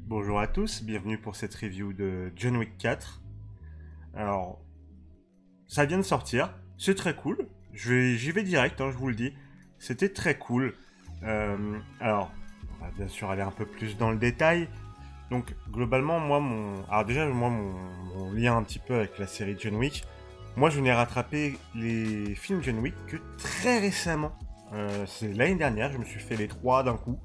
Bonjour à tous, bienvenue pour cette review de John Wick 4. Alors, ça vient de sortir, c'est très cool. J'y vais direct, hein, je vous le dis. C'était très cool. Alors, on va bien sûr aller un peu plus dans le détail. Donc, globalement, Alors déjà, mon lien un petit peu avec la série John Wick, moi, je n'ai rattrapé les films John Wick que très récemment. C'est l'année dernière, je me suis fait les trois d'un coup.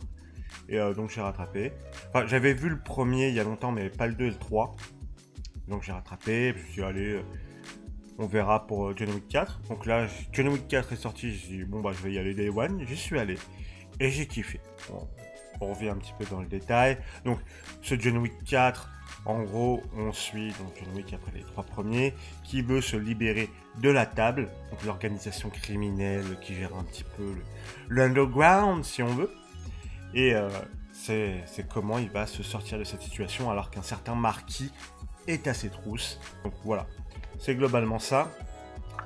Et donc j'ai rattrapé. Enfin, j'avais vu le premier il y a longtemps, mais pas le 2 et le 3. Donc j'ai rattrapé. Je me suis dit, allez, on verra pour John Wick 4. Donc là, John Wick 4 est sorti. J'ai dit, bon, bah, je vais y aller Day One. J'y suis allé. Et j'ai kiffé. Bon, on revient un petit peu dans le détail. Donc, ce John Wick 4, en gros, on suit donc John Wick après les trois premiers, qui veut se libérer de la table, donc l'organisation criminelle qui gère un petit peu l'underground, si on veut. Et c'est comment il va se sortir de cette situation alors qu'un certain Marquis est à ses trousses. Donc voilà, c'est globalement ça.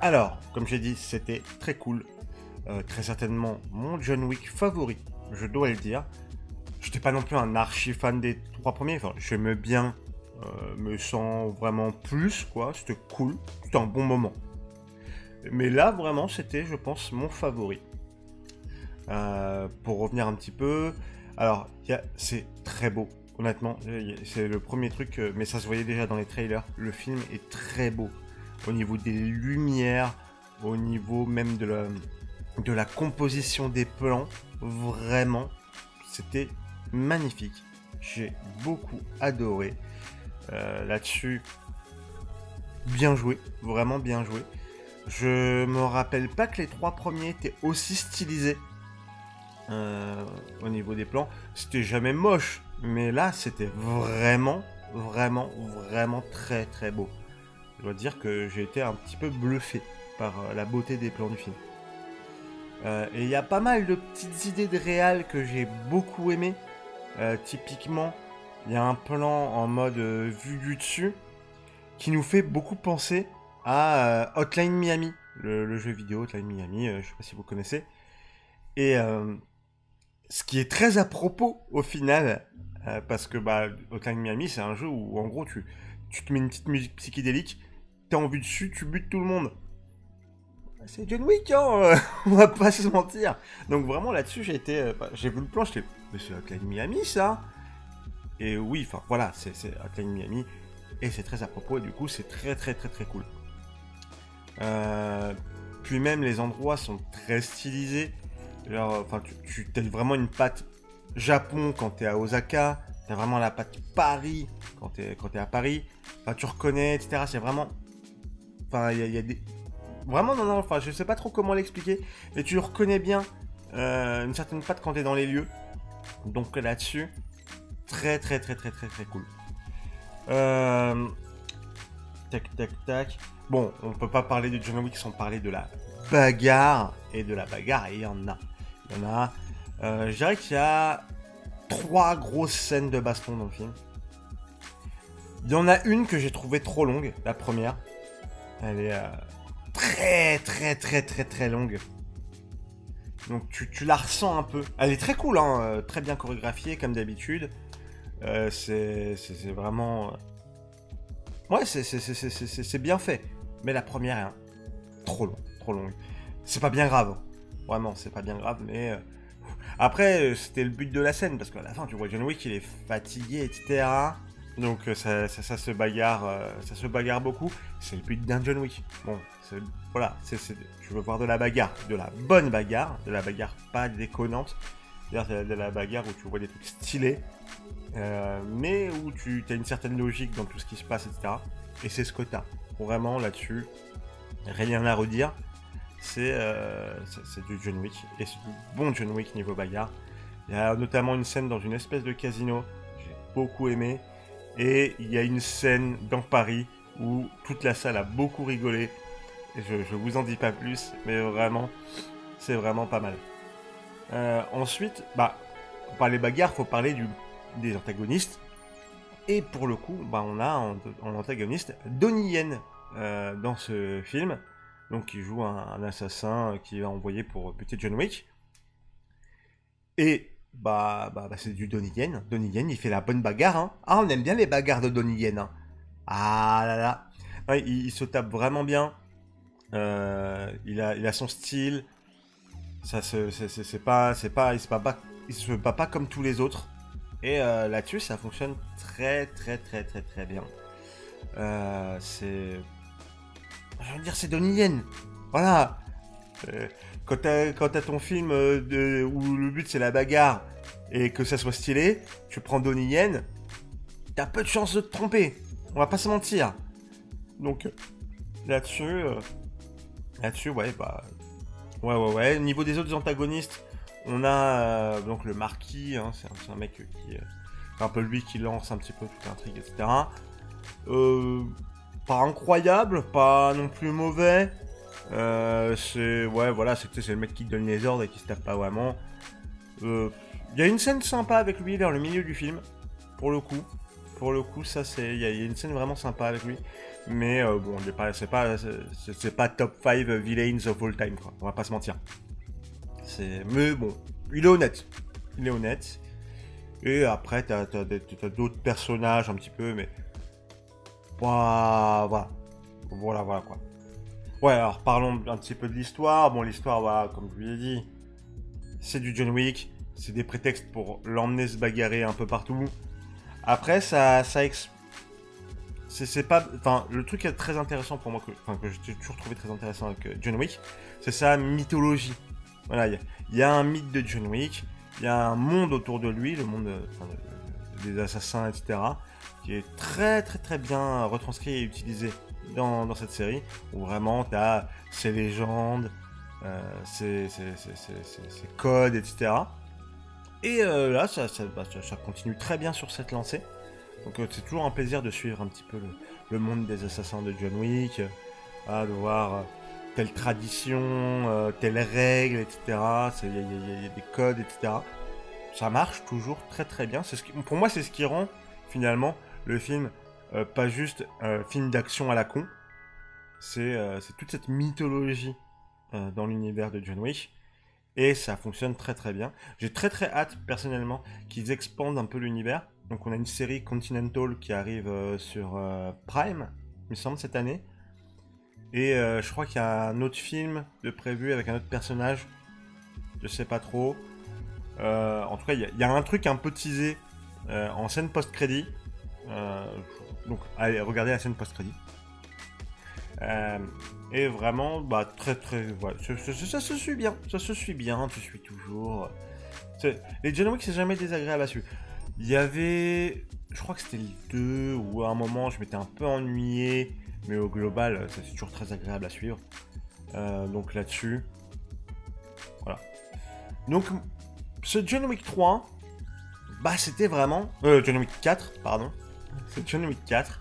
Alors, comme j'ai dit, c'était très cool. Très certainement mon John Wick favori, je dois le dire. Je n'étais pas non plus un archi fan des trois premiers. Enfin, j'aimais bien, me sens vraiment plus, quoi. C'était cool, c'était un bon moment. Mais là, vraiment, c'était, je pense, mon favori. Pour revenir un petit peu, alors c'est très beau, honnêtement, c'est le premier truc, mais ça se voyait déjà dans les trailers. Le film est très beau au niveau des lumières, au niveau même de la composition des plans. Vraiment, c'était magnifique. J'ai beaucoup adoré là-dessus. Bien joué, vraiment bien joué. Je me rappelle pas que les trois premiers étaient aussi stylisés. Au niveau des plans, c'était jamais moche, mais là c'était vraiment très très beau. Je dois dire que j'ai été un petit peu bluffé par la beauté des plans du film. Et il y a pas mal de petites idées de réal que j'ai beaucoup aimé. Typiquement, il y a un plan en mode vue du dessus qui nous fait beaucoup penser à Hotline Miami, le jeu vidéo Hotline Miami, je sais pas si vous connaissez. Et ce qui est très à propos au final, parce que bah, Hotline Miami, c'est un jeu où en gros tu te mets une petite musique psychédélique, t'es en vue dessus, tu butes tout le monde. C'est John Wick, hein, on va pas se mentir. Donc vraiment là-dessus, j'ai vu le plan, j'étais, mais c'est Hotline Miami ça. Et oui, enfin voilà, c'est Hotline Miami, et c'est très à propos, et du coup c'est très cool. Euh, Puis même les endroits sont très stylisés. Genre, enfin, tu as vraiment une patte Japon quand t'es à Osaka, t'as vraiment la patte Paris quand t'es à Paris. Enfin, tu reconnais, etc. C'est vraiment, enfin, il y a des, vraiment non, enfin, je sais pas trop comment l'expliquer, mais tu reconnais bien une certaine patte quand t'es dans les lieux. Donc là-dessus, très cool. Euh, tac. Bon, on peut pas parler de John Wick sans parler de la bagarre. Et de la bagarre, et il y en a. Il y en a. Je dirais qu'il y a trois grosses scènes de baston dans le film. Il y en a une que j'ai trouvée trop longue, la première. Elle est très longue. Donc tu la ressens un peu. Elle est très cool, hein, très bien chorégraphiée comme d'habitude. C'est vraiment... Ouais, c'est bien fait. Mais la première est trop longue, trop longue. C'est pas bien grave. Vraiment, c'est pas bien grave, mais... Après, c'était le but de la scène, parce qu'à la fin, tu vois John Wick, il est fatigué, etc. Donc ça ça se bagarre beaucoup. C'est le but d'un John Wick. Bon, voilà, je veux voir de la bagarre, de la bonne bagarre, de la bagarre pas déconnante. C'est-à-dire de la bagarre où tu vois des trucs stylés, mais où tu as une certaine logique dans tout ce qui se passe, etc. Et c'est ce que t'as. Vraiment, là-dessus, rien à redire. C'est du John Wick, et c'est du bon John Wick niveau bagarre. Il y a notamment une scène dans une espèce de casino, j'ai beaucoup aimé, et il y a une scène dans Paris où toute la salle a beaucoup rigolé. Et je vous en dis pas plus, mais vraiment, c'est vraiment pas mal. Ensuite, bah, pour parler bagarre, faut parler des antagonistes. Et pour le coup, bah, on a en antagoniste Donnie Yen dans ce film, donc qui joue un assassin qui va envoyer pour buter John Wick. Et c'est du Donnie Yen. Donnie Yen, il fait la bonne bagarre, hein. Ah, on aime bien les bagarres de Donnie Yen, hein. Ah là là. Ouais, il se tape vraiment bien. Il a son style. Ça il se bat pas comme tous les autres. Et là-dessus, ça fonctionne très très très très très bien. C'est, je veux dire, c'est Donnie Yen. Voilà. Euh, quand t'as ton film où le but c'est la bagarre et que ça soit stylé, tu prends Donnie Yen, t'as peu de chances de te tromper. On va pas se mentir. Donc là-dessus, ouais, ouais. Au niveau des autres antagonistes, on a donc le marquis, hein, c'est un mec qui c'est un peu lui qui lance un petit peu toute l'intrigue, etc. Pas incroyable, pas non plus mauvais. C'est le mec qui donne les ordres et qui se tape pas vraiment. Il y a une scène sympa avec lui vers le milieu du film, pour le coup. Ça c'est, il y a une scène vraiment sympa avec lui. Mais bon, c'est pas top 5 villains of all time, quoi. On va pas se mentir. Mais bon, il est honnête. Et après, t'as d'autres personnages un petit peu, mais voilà, quoi. Ouais, alors parlons un petit peu de l'histoire. Bon, l'histoire, voilà, comme je vous l'ai dit, c'est du John Wick. C'est des prétextes pour l'emmener se bagarrer un peu partout. Après, c'est pas, enfin, le truc qui est très intéressant pour moi, que j'ai toujours trouvé très intéressant avec John Wick, c'est sa mythologie. Voilà, il y a un mythe de John Wick, il y a un monde autour de lui, le monde des assassins, etc., qui est très très très bien retranscrit et utilisé dans cette série, où vraiment tu as ces légendes, ces codes, etc. Et là, ça continue très bien sur cette lancée. Donc c'est toujours un plaisir de suivre un petit peu le monde des assassins de John Wick, de voir telle tradition, telle règle, etc. Il y a des codes, etc. Ça marche toujours très très bien. Pour moi, c'est ce qui rend finalement le film pas juste film d'action à la con. C'est toute cette mythologie dans l'univers de John Wick. Et ça fonctionne très très bien. J'ai très très hâte personnellement qu'ils expandent un peu l'univers. Donc on a une série Continental qui arrive sur Prime, il me semble, cette année. Et je crois qu'il y a un autre film de prévu avec un autre personnage. Je sais pas trop. En tout cas, il y a un truc un peu teasé en scène post-crédit. Donc allez, regardez la scène post-crédit. Et vraiment, très très... Ouais, ça se suit bien. Ça se suit bien, tu suis toujours. Les John Wick, c'est jamais désagréable à suivre. Il y avait... Je crois que c'était le 2, où à un moment, je m'étais un peu ennuyé. Mais au global, c'est toujours très agréable à suivre. Donc là-dessus... Voilà. Donc, ce John Wick 3... c'était vraiment... John Wick 4, pardon. C'est John Wick 4.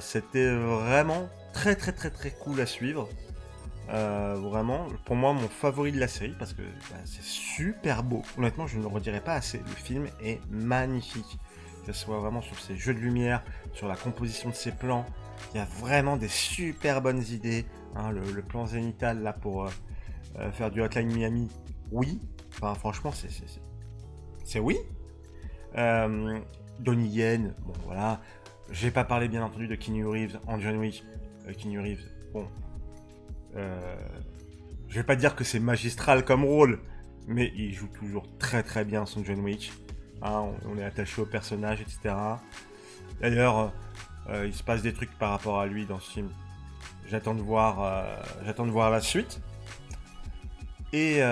C'était vraiment très très très très cool à suivre. Vraiment, pour moi, mon favori de la série, parce que c'est super beau. Honnêtement, je ne le redirai pas assez. Le film est magnifique. Que ce soit vraiment sur ses jeux de lumière, sur la composition de ses plans. Il y a vraiment des super bonnes idées. Hein, le plan zénithal, là, pour faire du Hotline Miami, oui. Enfin, franchement, c'est oui. Donnie Yen, bon, voilà. J'ai pas parlé, bien entendu, de Keanu Reeves en John Wick. Keanu Reeves, bon... je vais pas dire que c'est magistral comme rôle, mais il joue toujours très très bien son John Wick. Hein, on est attaché au personnage, etc. D'ailleurs, il se passe des trucs par rapport à lui dans ce film. J'attends de voir la suite. Et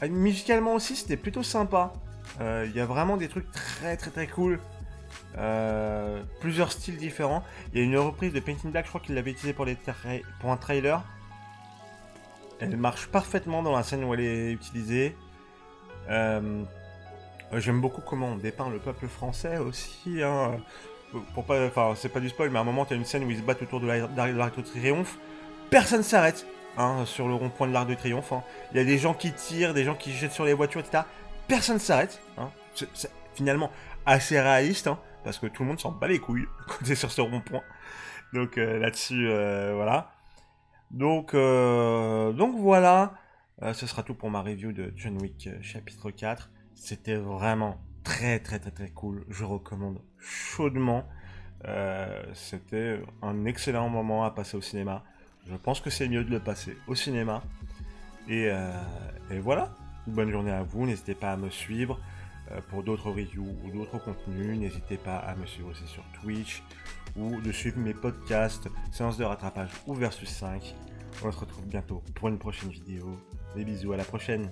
musicalement aussi, c'était plutôt sympa. Il y a vraiment des trucs très très très cool. Plusieurs styles différents. Il y a une reprise de Paint in Black, je crois qu'il l'avait utilisé pour un trailer. Elle marche parfaitement dans la scène où elle est utilisée. J'aime beaucoup comment on dépeint le peuple français aussi. Hein. Enfin, c'est pas du spoil, mais à un moment, tu as une scène où ils se battent autour de l'Arc de Triomphe. Personne s'arrête sur le rond-point de l'Arc de Triomphe. Hein. Il y a des gens qui tirent, des gens qui jettent sur les voitures, etc. Personne s'arrête. Hein. C'est finalement assez réaliste, hein, parce que tout le monde s'en bat les couilles quand t'es sur ce rond-point. Donc là-dessus, voilà. Donc voilà. Ce sera tout pour ma review de John Wick chapitre 4. C'était vraiment très cool. Je recommande chaudement. C'était un excellent moment à passer au cinéma. Je pense que c'est mieux de le passer au cinéma. Et voilà. Bonne journée à vous. N'hésitez pas à me suivre pour d'autres reviews ou d'autres contenus. N'hésitez pas à me suivre aussi sur Twitch ou de suivre mes podcasts Séance de rattrapage ou Versus 5. On se retrouve bientôt pour une prochaine vidéo. Des bisous, à la prochaine.